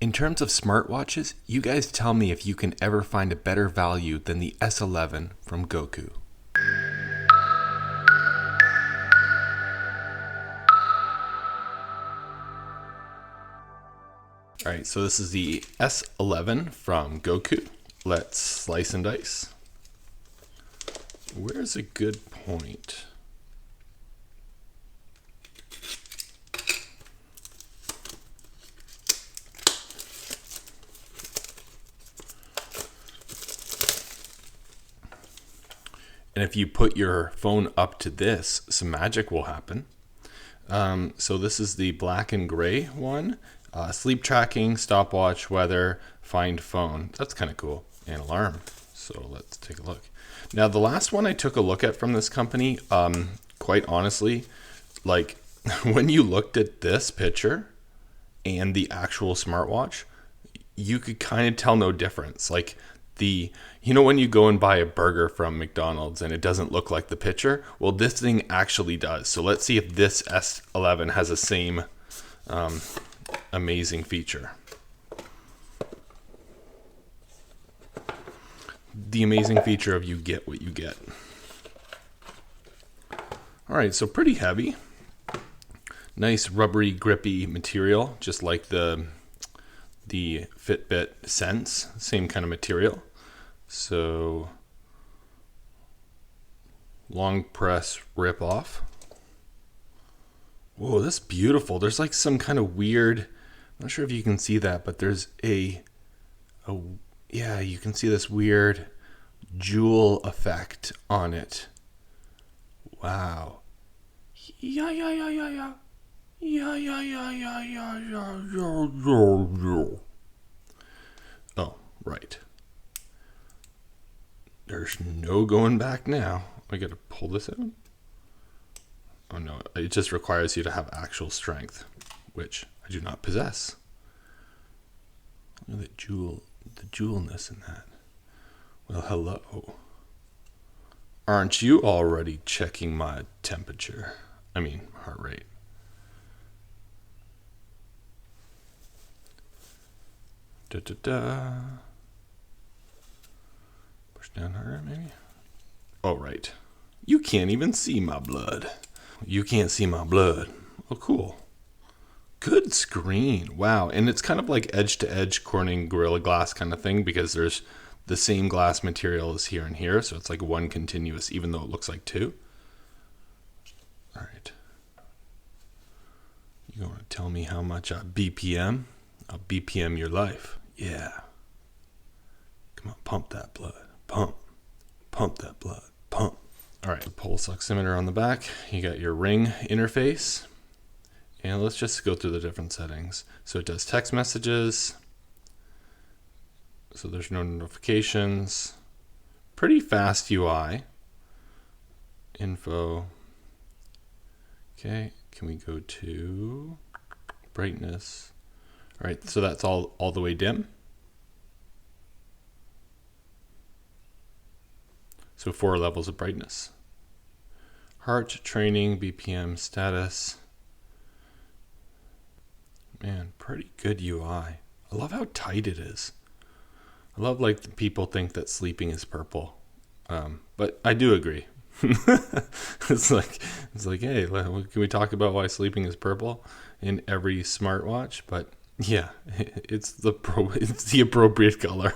In terms of smartwatches, you guys tell me if you can ever find a better value than the S11 from GoKoo. All right, so this is the S11 from GoKoo. Let's slice and dice. Where's a good point? And if you put your phone up to this, some magic will happen. So this is the black and gray one. Sleep tracking, stopwatch, weather, find phone. That's kind of cool. And alarm. So let's take a look. Now the last one I took a look at from this company, quite honestly, like when you looked at this picture and the actual smartwatch, you could kind of tell no difference. Like when you go and buy a burger from McDonald's and it doesn't look like the picture, well, this thing actually does. So let's see if this S11 has the same amazing feature. The amazing feature of you get what you get. All right, so pretty heavy. Nice rubbery, grippy material, just like the Fitbit Sense, same kind of material. So long press rip off. Whoa, that's beautiful. There's like some kind of weird, I'm not sure if you can see that, but there's yeah, you can see this weird jewel effect on it. Wow. Yeah. Oh, right. There's no going back now. I gotta pull this out. Oh no, it just requires you to have actual strength, which I do not possess. Look at the jewelness in that. Well, hello. Aren't you already checking my temperature? I mean, heart rate. Da. Push down harder, maybe? Oh, right. You can't even see my blood. You can't see my blood. Oh, cool. Good screen. Wow. And it's kind of like edge-to-edge Corning Gorilla Glass kind of thing, because there's the same glass material as here and here. So it's like one continuous, even though it looks like two. All right. You want to tell me how much I BPM? I'll BPM your life. Yeah. Come on, pump that blood. Pump that blood. Pump. All right, pulse oximeter on the back. You got your ring interface. And let's just go through the different settings. So it does text messages. So there's no notifications. Pretty fast UI. Info. Okay, can we go to brightness? All right, so that's all the way dim. So 4 levels of brightness. Heart, training, BPM, status. Man, pretty good UI. I love how tight it is. I love like the people think that sleeping is purple. But I do agree. It's like, hey, can we talk about why sleeping is purple in every smartwatch? But yeah, it's the appropriate color.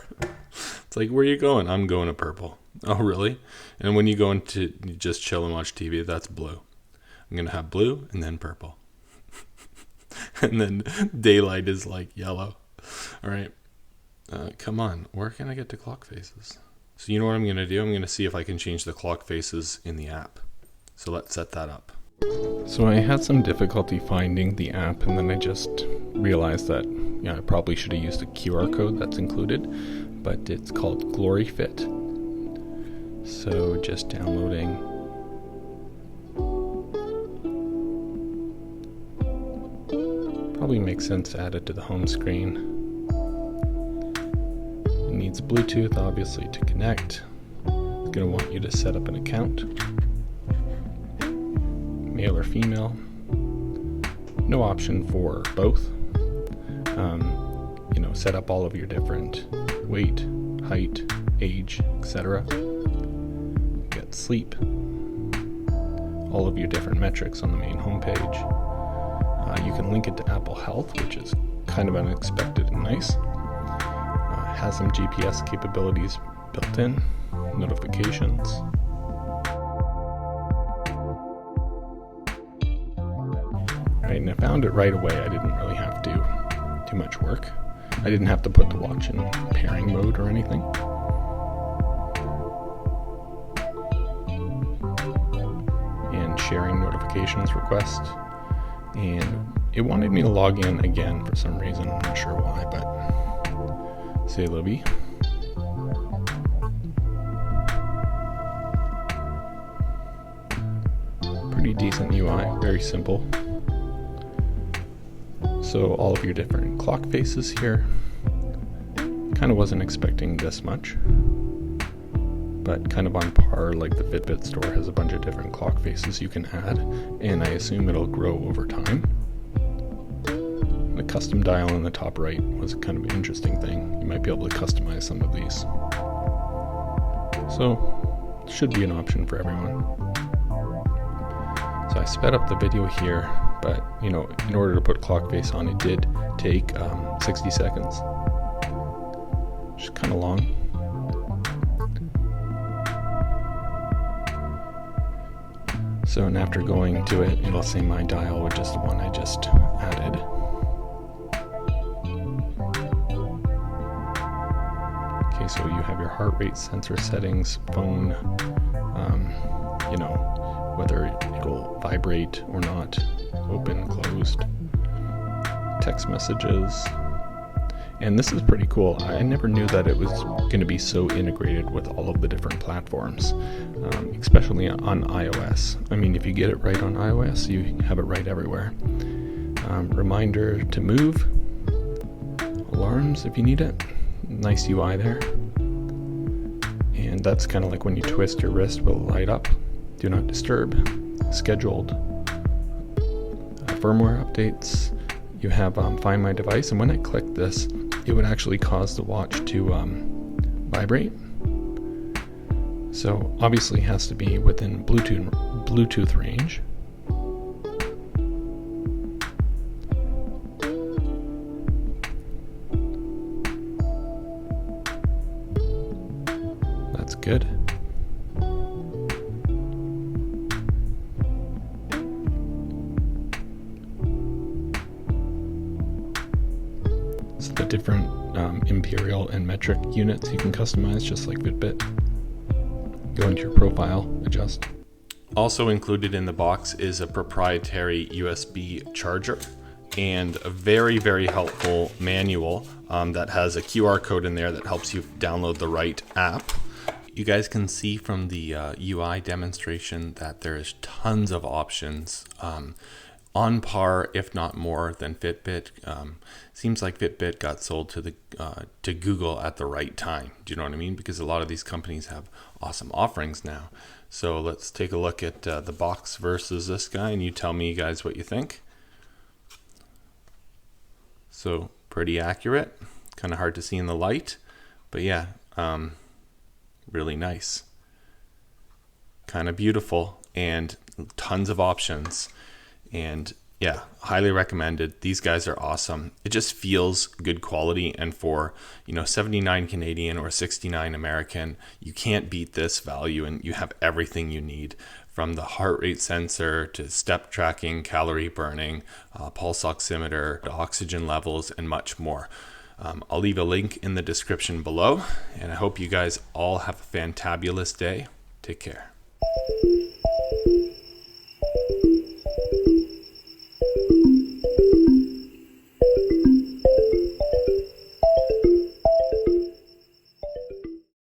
It's like, where are you going? I'm going to purple. Oh, really? And when you go into just chill and watch TV, that's blue. I'm going to have blue and then purple. And then daylight is like yellow. All right. Come on. Where can I get to clock faces? So you know what I'm going to do? I'm going to see if I can change the clock faces in the app. So let's set that up. So I had some difficulty finding the app, and then I just realized that I probably should have used the QR code that's included, but it's called GloryFit. So just downloading. Probably makes sense to add it to the home screen. It needs Bluetooth, obviously, to connect. It's going to want you to set up an account. Male or female. No option for both. set up all of your different weight, height, age, etc. Get sleep, all of your different metrics on the main homepage. You can link it to Apple Health, which is kind of unexpected and nice. Has some GPS capabilities built in, notifications. Right, and I found it right away. I didn't really have to do much work. I didn't have to put the watch in pairing mode or anything. And sharing notifications request. And it wanted me to log in again for some reason. I'm not sure why, but say la vie. Pretty decent UI, very simple. So all of your different clock faces here. Kind of wasn't expecting this much, but kind of on par, like the Fitbit store has a bunch of different clock faces you can add, and I assume it'll grow over time. The custom dial in the top right was kind of an interesting thing. You might be able to customize some of these. So, should be an option for everyone. So I sped up the video here, but in order to put clock face on, it did take 60 seconds, which is kind of long. So, and after going to it, it'll say my dial, which is the one I just added. Okay, so you have your heart rate sensor settings, phone, whether it'll vibrate or not, open, closed, text messages. And this is pretty cool. I never knew that it was going to be so integrated with all of the different platforms, especially on iOS. I mean, if you get it right on iOS, you have it right everywhere. Reminder to move, alarms if you need it. Nice UI there. And that's kind of like when you twist your wrist, will light up. Do not disturb, scheduled, firmware updates. You have Find My Device, and when I click this, it would actually cause the watch to vibrate. So obviously it has to be within Bluetooth range. That's good. So the different imperial and metric units you can customize just like Fitbit. Go into your profile, adjust. Also included in the box is a proprietary USB charger and a very, very helpful manual that has a QR code in there that helps you download the right app. You guys can see from the UI demonstration that there's tons of options, on par, if not more, than Fitbit. Seems like Fitbit got sold to Google at the right time. Do you know what I mean? Because a lot of these companies have awesome offerings now. So let's take a look at the box versus this guy, and you tell me, guys, what you think. So pretty accurate, kind of hard to see in the light, but yeah, really nice, kind of beautiful, and tons of options. And yeah, highly recommended. These guys are awesome. It just feels good quality, and for 79 Canadian or 69 American, you can't beat this value, and you have everything you need, from the heart rate sensor to step tracking, calorie burning, pulse oximeter, to oxygen levels, and much more. I'll leave a link in the description below, and I hope you guys all have a fantabulous day. Take care.